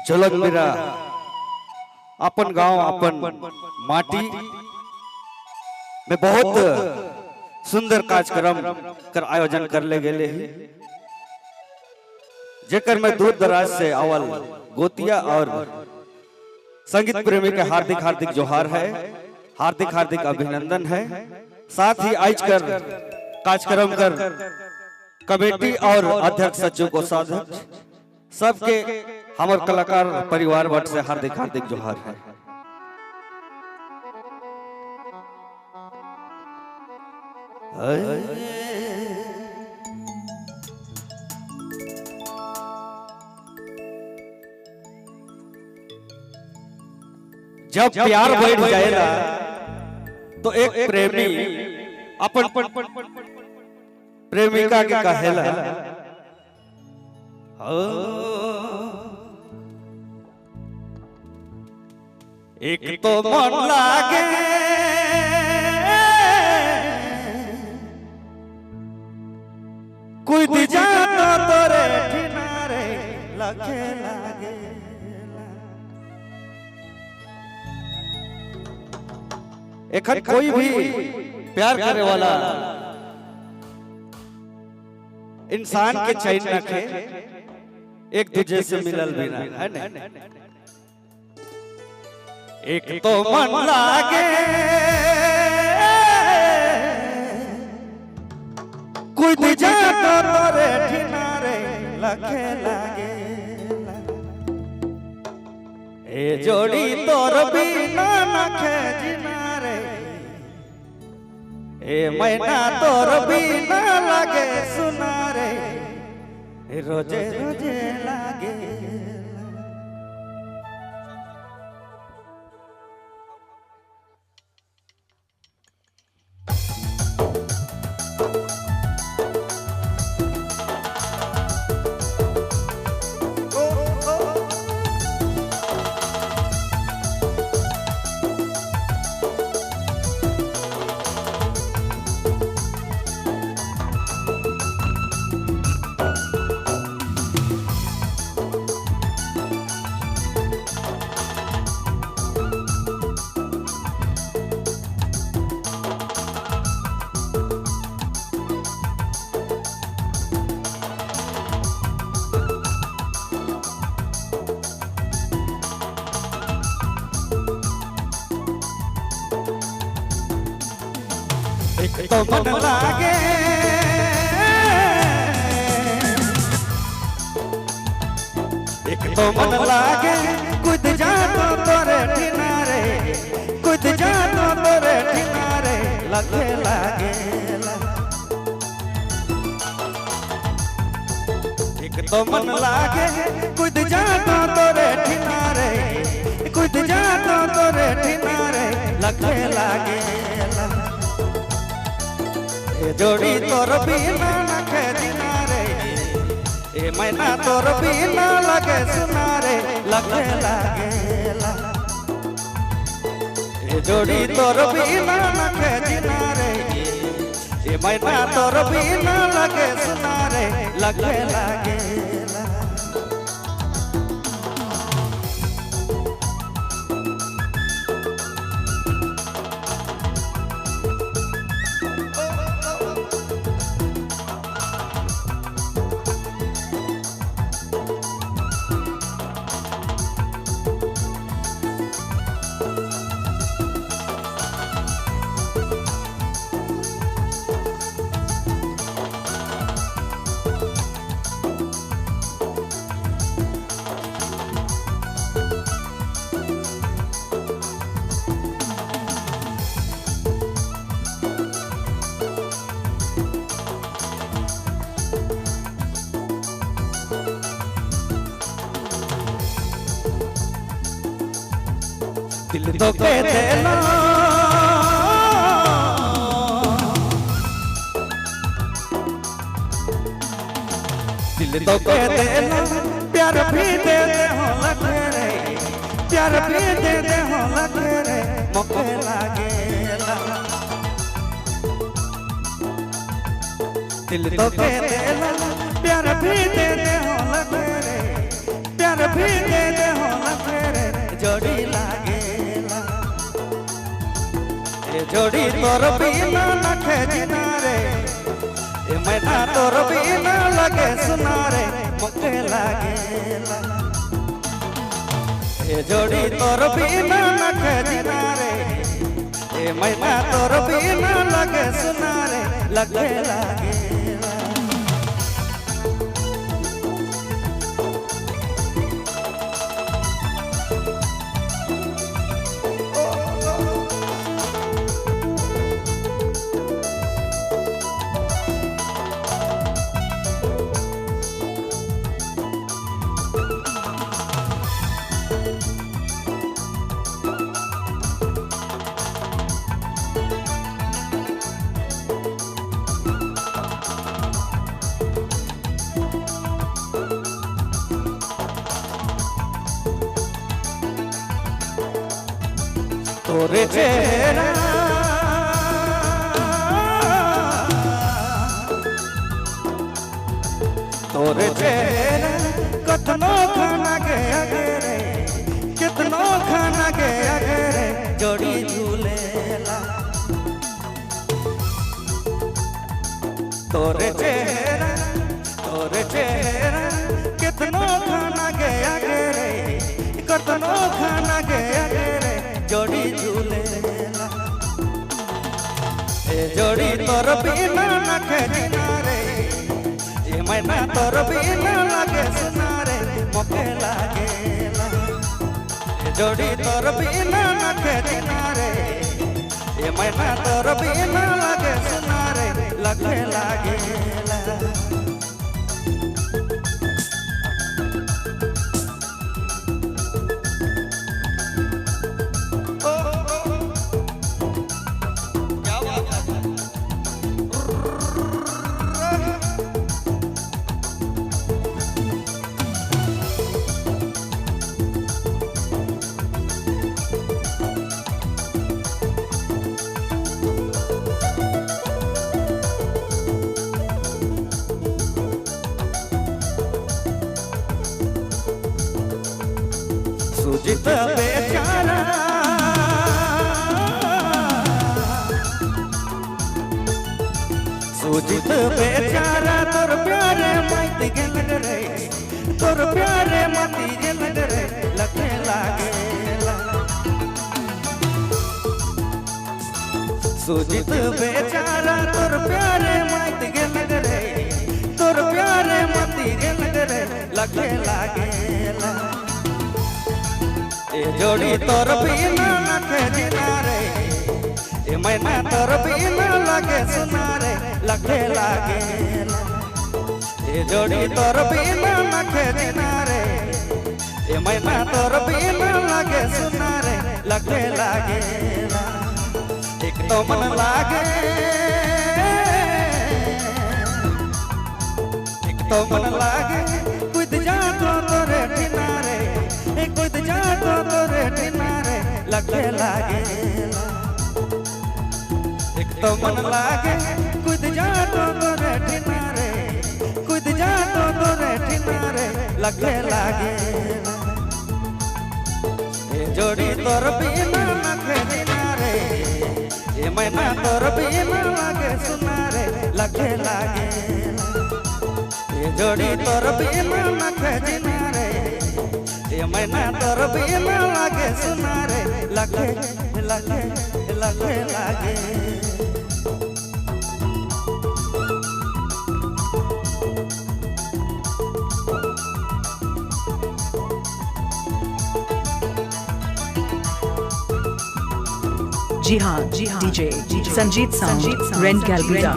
झलक मेरा अपन गांव अपन माटी में बहुत सुंदर कार्यक्रम कर आयोजन कर ले गेले ही जेकर में दूर दराज से आवल गोतिया और संगीत प्रेमी के हार्दिक हार्दिक जोहार है, हार्दिक हार्दिक अभिनंदन है। साथ ही आज कर कार्यक्रम कर कमेटी और अध्यक्ष सचिव कोषाध्यक्ष सबके हमारे कलाकार परिवार वर्ग से हार्दिक हार्दिक जोहार है। जब प्यार बढ़ जाएगा तो एक प्रेमी अपन प्रेमिका के कहेला एक तो मन लागे कोई दिजाना तोरे किनारे लगे लागे। एक कोई भी प्यार करे वाला इंसान के चैन रखे एक दूसरे से मिलल भी ना है ना। एक तो मन लागे कोई दिजाना तोरे किनारे लगे लागे। ए जोड़ी तोर बिना नखे जिनारे ए मैना तोर बिना लागे सुनारे रोजे रोजे लागे। एक तो मन लागे एक तो मन लागे कुछ जानो तोरे किनारे कुछ जानो तोरे किनारे लगे लागे। एक तो मन लागे कुछ जानो तोरे किनारे कुछ जानो तोरे किनारे लगे लागे। जोड़ी तोर बिना नखे जिनारे ए मैना तोर बिना लगे सुनारे लगे लागे। ए जोड़ी तोर बिना नखे जिनारे ए मैना तोर बिना लगे सुनारे लगे लागे। दिल तो कह देना दिल तो कह देना प्यार भी दे दे हो लगे रे प्यार भी दे दे हो लगे रे मौके लागे। दिल तो कह देना प्यार भी दे दे हो लगे रे प्यार भी दे दे जोड़ी लागेला ए जोड़ी तोर बिना नखे जिना रे ए मैना तोर बिना लगे सुना रे मके लागेला ए जोड़ी तोर बिना नखे जिना रे ए मैना तोर बिना लगे सुना रे लगे लागेला तोरे चेहरा तोरे चेहरा कतनो खाना के अगरे कितनो खाना के अगरे जोड़ी झूलेला तोरे चेहरा कितनो खाना के अगरे कतनो खाना के अगरे जोड़ी झूलेला ए जोड़ी तोर बिना नखे जिना रे ए मैना तोर बिना लगे सुना रे मके लागेला ए जोड़ी तोर बिना नखे जिना रे ए मैना तोर बिना लगे सुना रे लगे लागेला सुजित बेचारा सुजित बेचारा तोर प्यारे मत गेल रे तोर प्यारे मती गेल रे लगे लागेला सुजित बेचारा तोर प्यारे मत गेल रे तोर प्यारे मती गेल रे लगे लागेला ए जोड़ी तोर बिना नखे जिना रे ए मैना तोर बिना लगे सुना रे लगे लागेला ए जोड़ी तोर बिना नखे जिना रे ए मैना तोर बिना लगे सुना रे लगे लागेला एक तो मन लागे एक तो मन लागे कुछ जा तो तोरे किनारे कुछ जा तो तोरे किनारे लगे लागेला एक तो मन लागे कुछ जा तो तोरे किनारे कुछ जा तो तोरे किनारे लगे लागेला ए जोड़ी तोर बिना नखे जिना रे ए मैना तोर बिना लगे सुना रे लगे लागेला ए जोड़ी तोर बिना नखे जिना रे ए मैना तोर बिना लगे सुना रे लगे लगे लगे लागे जी हाँ डीजे संजीत साउंड रेंट कैलबिटा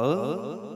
ओ